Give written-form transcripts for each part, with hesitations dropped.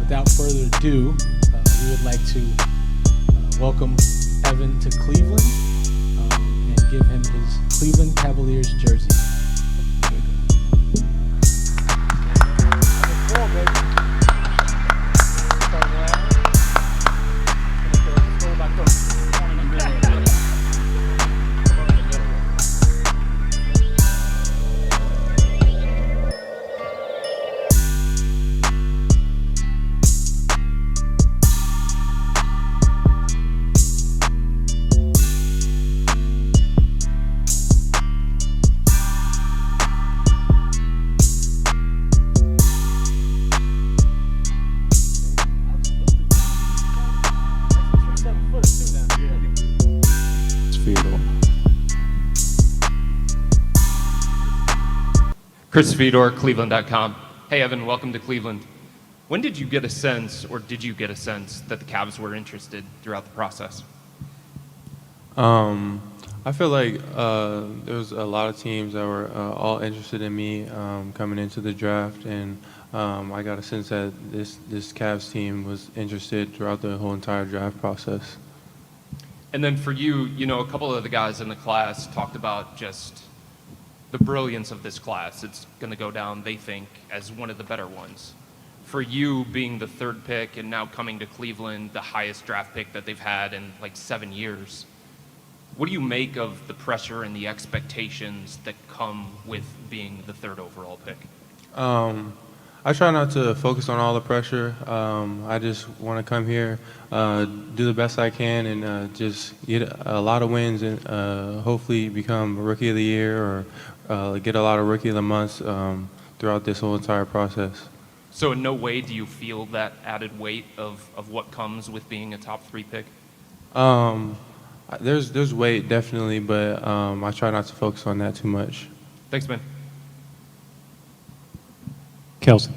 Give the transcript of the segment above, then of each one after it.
Without further ado, we would like to welcome Evan to Cleveland and give him his Cleveland Cavaliers jersey. Chris Fedor, Cleveland.com. Hey, Evan, welcome to Cleveland. When did you get a sense, or did you get a sense, that the Cavs were interested throughout the process? I feel like there was a lot of teams that were all interested in me coming into the draft, and I got a sense that this Cavs team was interested throughout the whole entire draft process. And then for you, a couple of the guys in the class talked about just the brilliance of this class. It's going to go down, they think, as one of the better ones. For you, being the third pick and now coming to Cleveland, the highest draft pick that they've had in like 7 years, what do you make of the pressure and the expectations that come with being the third overall pick? I try not to focus on all the pressure. I just want to come here, do the best I can, and just get a lot of wins and hopefully become Rookie of the Year or get a lot of Rookie of the Months throughout this whole entire process. So in no way do you feel that added weight of what comes with being a top 3 pick? There's weight, definitely, but I try not to focus on that too much. Thanks, man. Kelsey.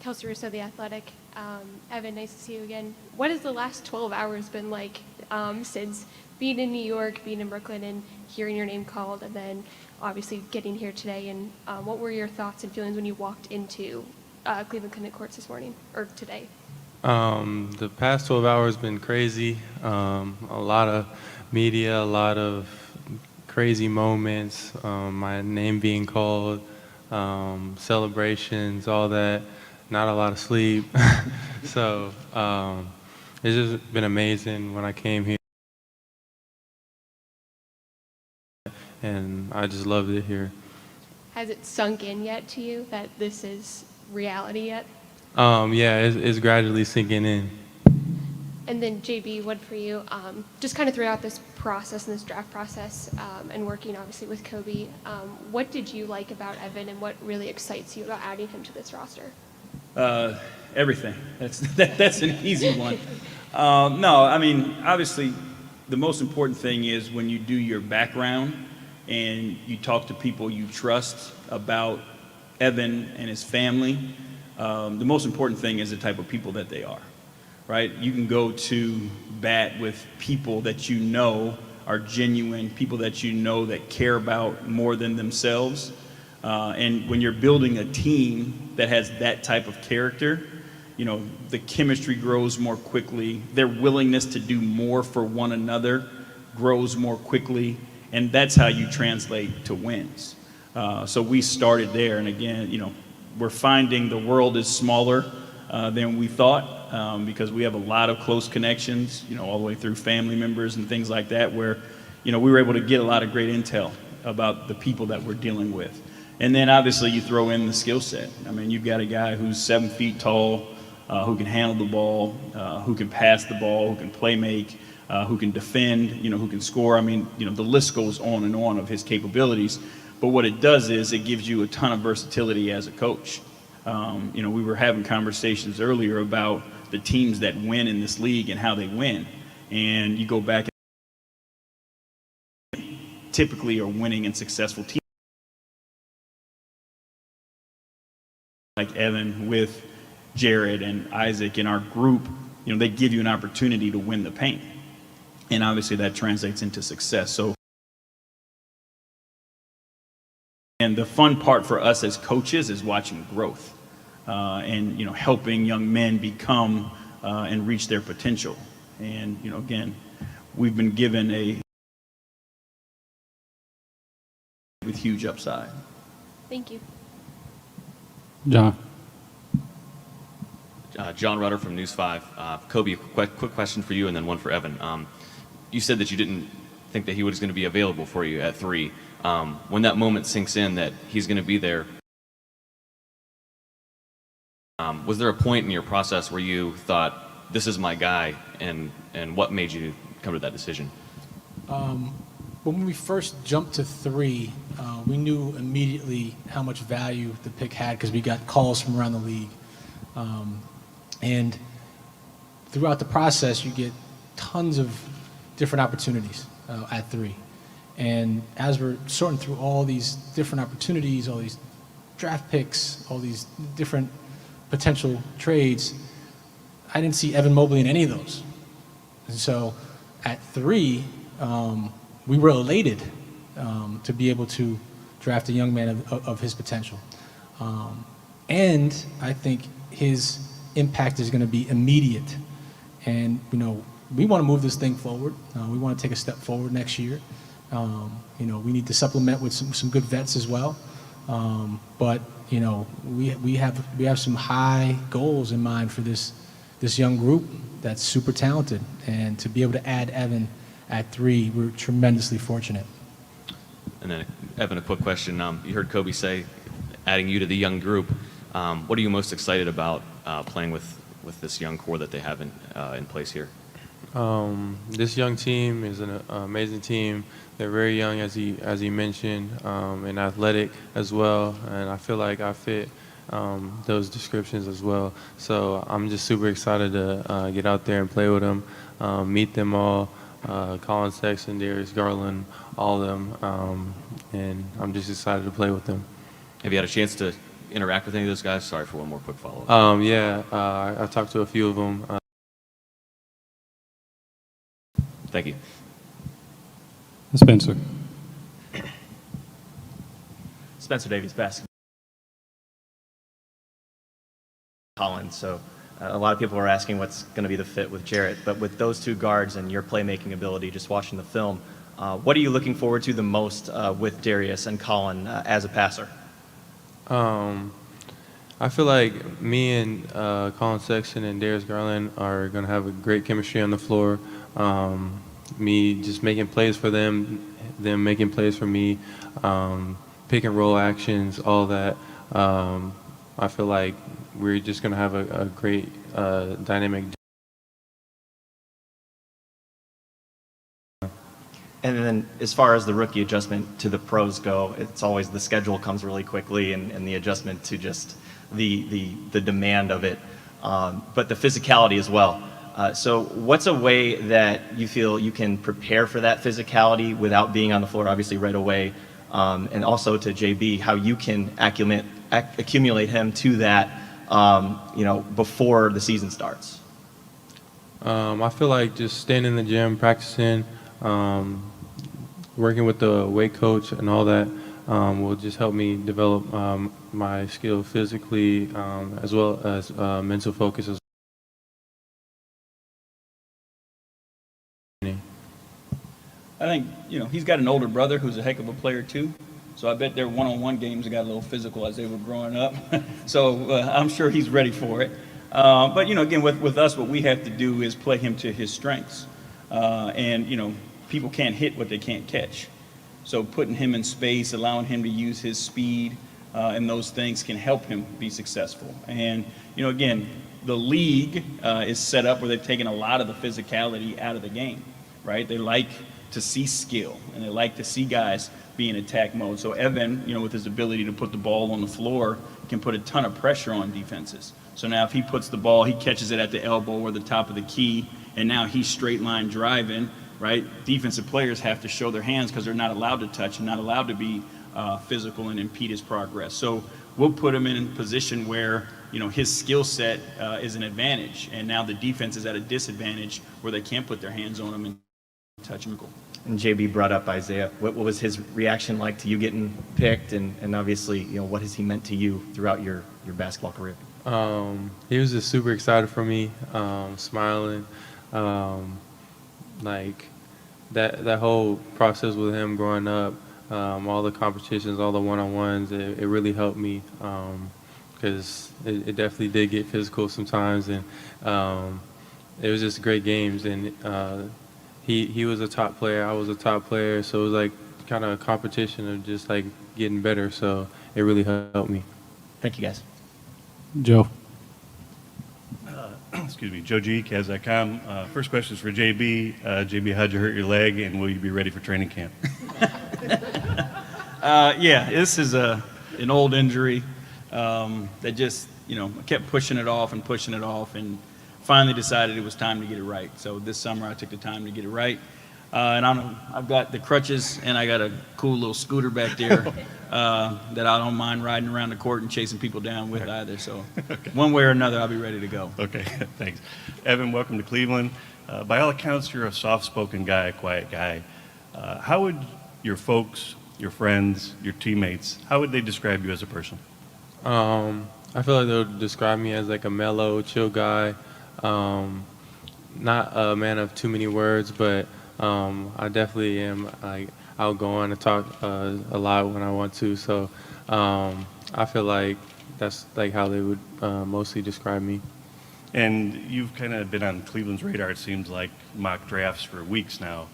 Kelsey Russo, The Athletic. Evan, nice to see you again. What has the last 12 hours been like since being in New York, being in Brooklyn, and hearing your name called, and then obviously getting here today? And what were your thoughts and feelings when you walked into Cleveland Clinic Courts this morning, or today? The past 12 hours been crazy. A lot of media, a lot of crazy moments, my name being called, celebrations, all that. Not a lot of sleep. So it's just been amazing when I came here. And I just loved it here. Has it sunk in yet to you that this is reality yet? Yeah, it's gradually sinking in. And then JB, what for you? Just kind of throughout this process and this draft process, and working obviously with Kobe, what did you like about Evan, and what really excites you about adding him to this roster? Everything. That's an easy one. No, I mean, obviously, the most important thing is when you do your background and you talk to people you trust about Evan and his family. The most important thing is the type of people that they are. Right? You can go to bat with people that you know are genuine, people that you know that care about more than themselves. And when you're building a team that has that type of character, the chemistry grows more quickly. Their willingness to do more for one another grows more quickly. And that's how you translate to wins. So we started there. And again, we're finding the world is smaller than we thought. Because we have a lot of close connections, all the way through family members and things like that, where, we were able to get a lot of great intel about the people that we're dealing with. And then obviously you throw in the skill set. I mean, you've got a guy who's 7 feet tall, who can handle the ball, who can pass the ball, who can play make, who can defend, who can score. I mean, the list goes on and on of his capabilities. But what it does is it gives you a ton of versatility as a coach. We were having conversations earlier about the teams that win in this league and how they win. And you go back, and typically are winning and successful teams. Like Evan with Jared and Isaac in our group, they give you an opportunity to win the paint. And obviously that translates into success. So And the fun part for us as coaches is watching growth and, helping young men become and reach their potential. And, again, we've been given with huge upside. Thank you. John. John Rutter from News 5. Kobe, quick question for you and then one for Evan. You said that you didn't think that he was going to be available for you at 3. When that moment sinks in that he's going to be there, was there a point in your process where you thought, this is my guy, and what made you come to that decision? When we first jumped to 3, we knew immediately how much value the pick had because we got calls from around the league. And throughout the process, you get tons of different opportunities at 3. And as we're sorting through all these different opportunities, all these draft picks, all these different potential trades, I didn't see EvanMobley in any of those. And so at 3, we were elated to be able to draft a young man of his potential. And I think his impact is going to be immediate. And, we want to move this thing forward. We want to take a step forward next year. We need to supplement with some good vets as well. But, we have some high goals in mind for this young group that's super talented. And to be able to add Evan at 3, we're tremendously fortunate. And then, Evan, a quick question. You heard Kobe say, adding you to the young group. What are you most excited about playing with this young core that they have in place here? This young team is an amazing team. They're very young, as he mentioned, and athletic as well. And I feel like I fit those descriptions as well. So I'm just super excited to get out there and play with them, meet them all, Colin Sexton, Darius Garland, all of them. And I'm just excited to play with them. Have you had a chance to interact with any of those guys? Sorry for one more quick follow-up. I talked to a few of them. Thank you. Spencer. Spencer Davies, basketball. Colin, so a lot of people are asking what's going to be the fit with Jarrett, but with those 2 guards and your playmaking ability, just watching the film, what are you looking forward to the most with Darius and Colin as a passer? I feel like me and Colin Sexton and Darius Garland are going to have a great chemistry on the floor. Me just making plays for them making plays for me, pick and roll actions, all that. I feel like we're just going to have a great dynamic. And then as far as the rookie adjustment to the pros go, it's always the schedule comes really quickly and the adjustment to just the demand of it, but the physicality as well. So what's a way that you feel you can prepare for that physicality without being on the floor, obviously, right away? And also to JB, how you can accumulate him to that, before the season starts? I feel like just staying in the gym, practicing, working with the weight coach and all that will just help me develop my skill physically as well as mental focus as well. I think, he's got an older brother who's a heck of a player too. So I bet their one-on-one games got a little physical as they were growing up. So I'm sure he's ready for it. But, again, with us, what we have to do is play him to his strengths. And, people can't hit what they can't catch. So putting him in space, allowing him to use his speed, and those things can help him be successful. And, again, the league is set up where they've taken a lot of the physicality out of the game, right? They like to see skill, and they like to see guys be in attack mode. So Evan, with his ability to put the ball on the floor, can put a ton of pressure on defenses. So now if he puts the ball, he catches it at the elbow or the top of the key, and now he's straight line driving, right? Defensive players have to show their hands because they're not allowed to touch and not allowed to be physical and impede his progress. So we'll put him in a position where, his skill set is an advantage, and now the defense is at a disadvantage where they can't put their hands on him and touch him. and JB brought up Isaiah. What was his reaction like to you getting picked, and obviously, what has he meant to you throughout your basketball career? He was just super excited for me, smiling, like that whole process with him growing up, all the competitions, all the one-on-ones, it really helped me, because it definitely did get physical sometimes, and it was just great games, and he was a top player, I was a top player, so it was like kind of a competition of just like getting better, so it really helped me. Thank you, guys. Joe. Excuse me, Joe G, Cavs.com. First question is for JB. JB, how'd you hurt your leg, and will you be ready for training camp? Yeah, this is an old injury that just, I kept pushing it off, and finally decided it was time to get it right. So this summer I took the time to get it right. And I've got the crutches, and I got a cool little scooter back there that I don't mind riding around the court and chasing people down with either. So one way or another, I'll be ready to go. Okay, thanks. Evan, welcome to Cleveland. By all accounts, you're a soft-spoken guy, a quiet guy. How would your folks, your friends, your teammates, how would they describe you as a person? I feel like they would describe me as like a mellow, chill guy, not a man of too many words, but I definitely am like outgoing and talk a lot when I want to. So I feel like that's like how they would mostly describe me. And you've kind of been on Cleveland's radar, it seems like, mock drafts for weeks now.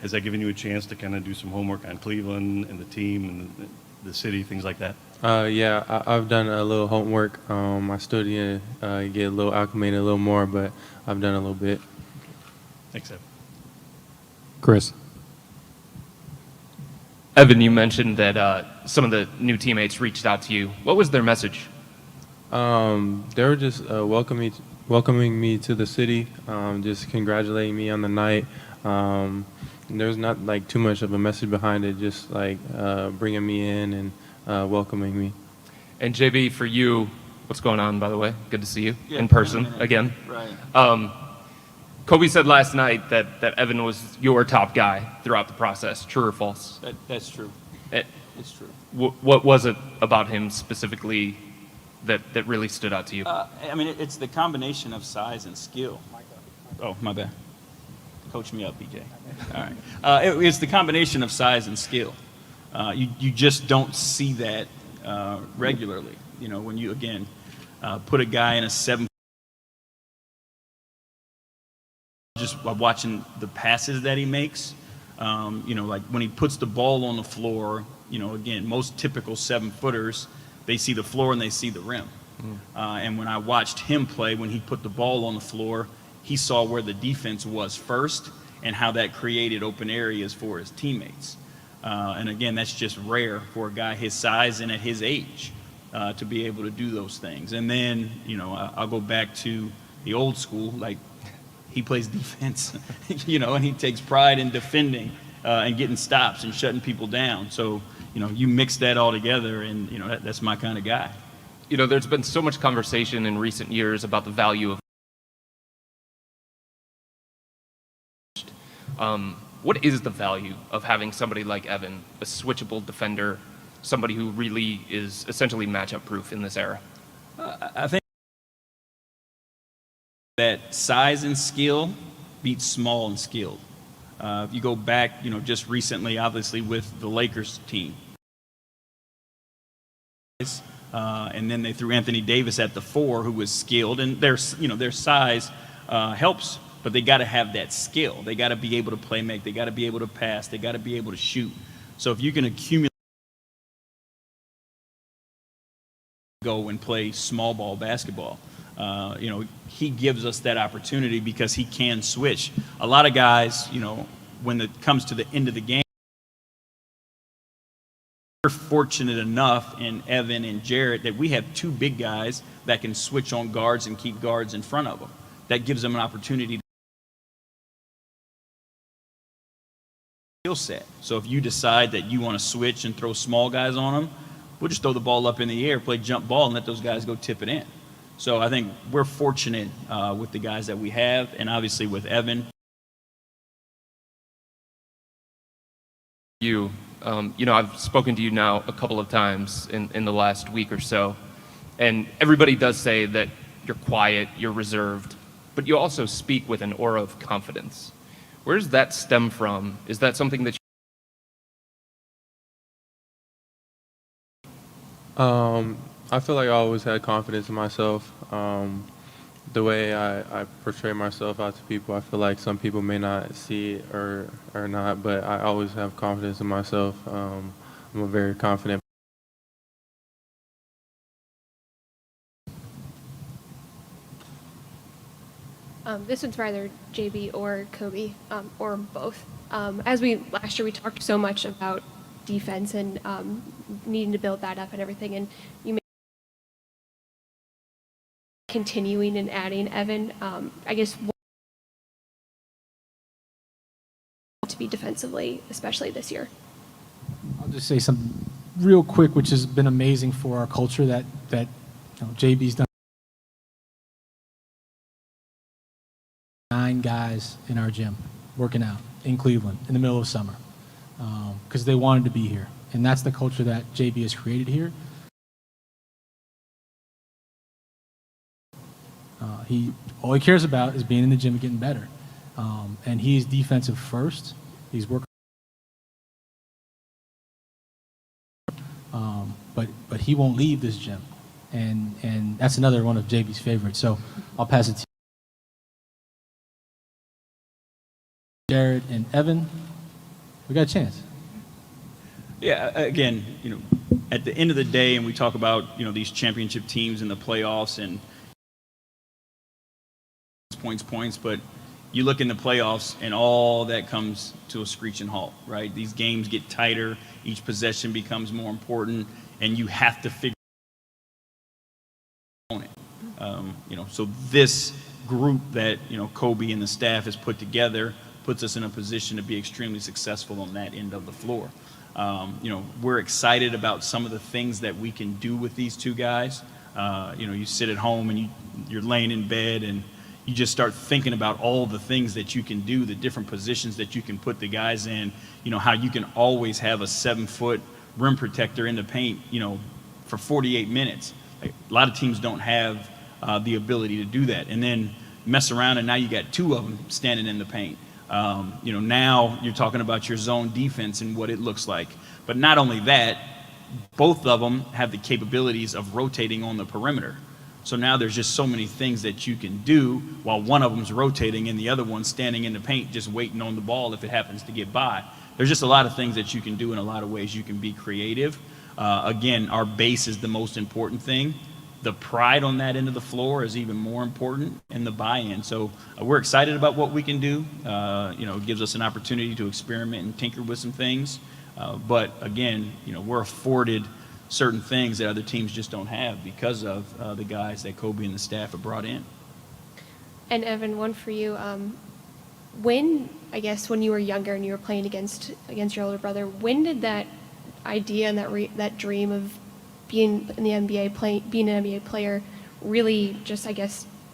Has that given you a chance to kind of do some homework on Cleveland and the team and the city, things like that? Yeah, I've done a little homework. I still need to get a little acclimated a little more, but I've done a little bit. Thanks, Evan. Chris. Evan, you mentioned that some of the new teammates reached out to you. What was their message? They were just welcoming me to the city, just congratulating me on the night. There's not like too much of a message behind it, just like bringing me in and welcoming me. And JB, for you, what's going on, by the way? Good to see you Yeah, in person again. Right. Kobe said last night that Evan was your top guy throughout the process. True or false? That's true. It's true. What was it about him specifically that really stood out to you? I mean, it's the combination of size and skill. Oh, my bad. Coach me up, BJ. All right. It's the combination of size and skill. You just don't see that regularly. When you, again, put a guy in a 7. Just watching the passes that he makes, like when he puts the ball on the floor, again, most typical 7-footers, they see the floor and they see the rim. And when I watched him play, when he put the ball on the floor, he saw where the defense was first and how that created open areas for his teammates. And again, that's just rare for a guy his size and at his age to be able to do those things. And then, I'll go back to the old school, like he plays defense, and he takes pride in defending and getting stops and shutting people down. So, you mix that all together and, that's my kind of guy. There's been so much conversation in recent years about the value of what is the value of having somebody like Evan, a switchable defender, somebody who really is essentially matchup proof in this era? I think that size and skill beats small and skilled. If you go back, just recently, obviously with the Lakers team, and then they threw Anthony Davis at the 4, who was skilled, and their size helps, but they got to have that skill. They got to be able to play make. They got to be able to pass. They got to be able to shoot. So if you can accumulate, go and play small ball basketball. He gives us that opportunity because he can switch. A lot of guys, when it comes to the end of the game, we're fortunate enough in Evan and Jarrett that we have 2 big guys that can switch on guards and keep guards in front of them. That gives them an opportunity to skill set. So if you decide that you want to switch and throw small guys on them, we'll just throw the ball up in the air, play jump ball, and let those guys go tip it in. So I think we're fortunate with the guys that we have, and obviously with Evan. I've spoken to you now a couple of times in the last week or so, and everybody does say that you're quiet, you're reserved, but you also speak with an aura of confidence. Where does that stem from? Is that something that I feel like I always had confidence in myself. The way I portray myself out to people, I feel like some people may not see it or not, but I always have confidence in myself. I'm a very confident. This one's for either JB or Kobe, or both. Last year we talked so much about defense and needing to build that up and everything, and you may continuing and adding Evan. I guess to be defensively, especially this year. I'll just say something real quick, which has been amazing for our culture that JB's done. 9 guys in our gym working out in Cleveland in the middle of summer because they wanted to be here. And that's the culture that JB has created here. All he cares about is being in the gym and getting better. And he's defensive first. He's working. But he won't leave this gym. And that's another one of JB's favorites. So I'll pass it to Jared and Evan. We got a chance. Yeah, again, at the end of the day, and we talk about, these championship teams in the playoffs and points, but you look in the playoffs and all that comes to a screeching halt, right? These games get tighter, each possession becomes more important, and you have to figure out it. So this group that, Kobe and the staff has put together puts us in a position to be extremely successful on that end of the floor. We're excited about some of the things that we can do with these two guys. You sit at home and you're laying in bed and you just start thinking about all the things that you can do, the different positions that you can put the guys in, how you can always have a 7-foot rim protector in the paint, for 48 minutes. Like, a lot of teams don't have the ability to do that. And then mess around and now you got 2 of them standing in the paint. Now you're talking about your zone defense and what it looks like. But not only that, both of them have the capabilities of rotating on the perimeter. So now there's just so many things that you can do while one of them's rotating and the other one's standing in the paint just waiting on the ball if it happens to get by. There's just a lot of things that you can do in a lot of ways. You can be creative. Again, our base is the most important thing. The pride on that end of the floor is even more important, and the buy-in. So we're excited about what we can do. It gives us an opportunity to experiment and tinker with some things. But again, we're afforded certain things that other teams just don't have because of the guys that Kobe and the staff have brought in. And Evan, one for you. When you were younger and you were playing against your older brother, when did that idea and that dream of being in the NBA, being an NBA player, really just,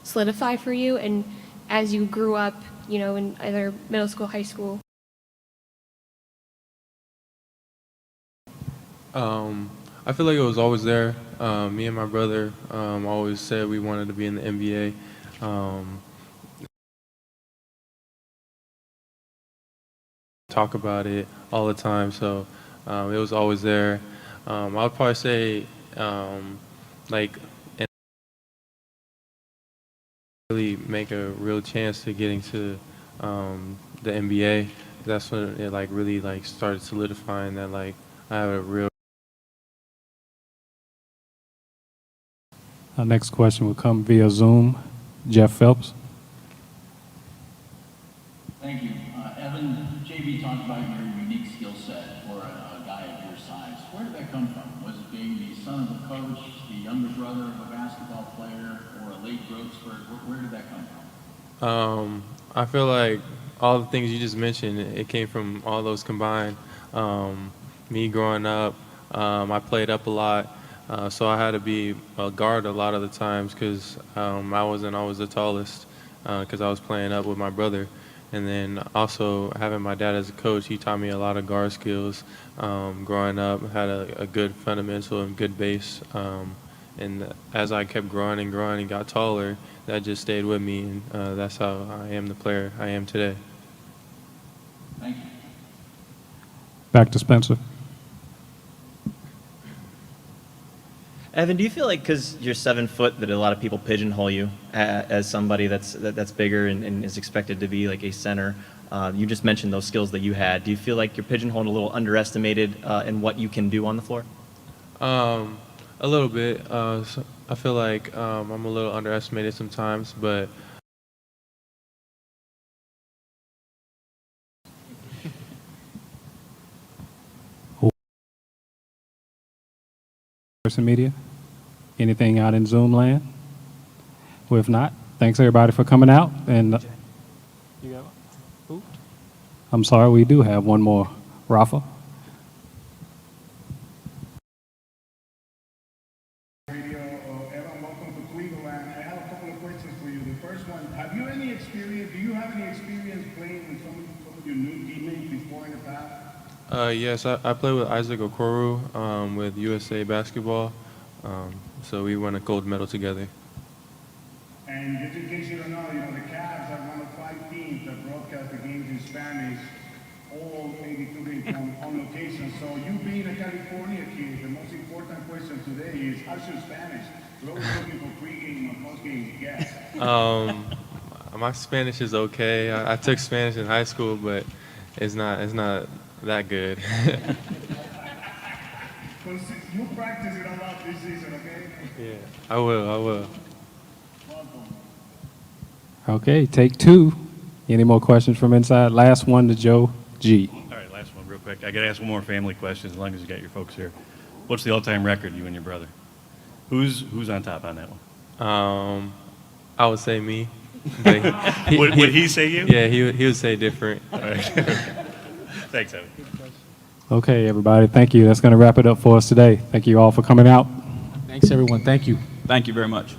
solidify for you? And as you grew up, in either middle school, high school? I feel like it was always there. Me and my brother always said we wanted to be in the NBA. Talk about it all the time, so it was always there. I would probably say, really make a real chance to getting to the NBA. That's when it really started solidifying that I have a real. Our next question will come via Zoom. Jeff Phelps. Thank you. Evan, JB talked about your unique skill set for a guy of your size. Where did that come from? Was it being the son of a coach, the younger brother of a basketball player, or a late growth spurt? Where did that come from? I feel like all the things you just mentioned, it came from all those combined. Me growing up, I played up a lot. So I had to be a guard a lot of the times because I wasn't always the tallest because I was playing up with my brother. And then also having my dad as a coach, he taught me a lot of guard skills. Growing up, had a good fundamental and good base. And as I kept growing and got taller, that just stayed with me, and that's how I am the player I am today. Thank you. Back to Spencer. Evan, do you feel like because you're 7 foot that a lot of people pigeonhole you as somebody that's bigger and is expected to be like a center? You just mentioned those skills that you had. Do you feel like you're pigeonholed, a little underestimated in what you can do on the floor? A little bit. So I feel like I'm a little underestimated sometimes, but Person media. Anything out in Zoom land? Well, if not, thanks everybody for coming out. And you got one? I'm sorry, we do have one more. Rafa. Evan, welcome to Cleveland. I have a couple of questions for you. The first one, do you have any experience playing with some of your new teammates before in the past? yes, I played with Isaac Okoro with USA Basketball. So we won a gold medal together. And just in case you don't know, the Cavs are one of 5 teams that broadcast the games in Spanish, all 82 games on location. So you being a California kid, the most important question today is, how's your Spanish? We're always looking for pregame and postgame guests. My Spanish is okay. I took Spanish in high school, but it's not that good. You practice it a lot this season, okay? Yeah, I will. Okay, take 2. Any more questions from inside? Last one to Joe G. All right, last one real quick. I got to ask one more family question as long as you got your folks here. What's the all-time record, you and your brother? Who's on top on that one? I would say me. But Would he say you? Yeah, he would say different. All right. Thanks, Evan. Okay, everybody, thank you. That's going to wrap it up for us today. Thank you all for coming out. Thanks, everyone. Thank you. Thank you very much.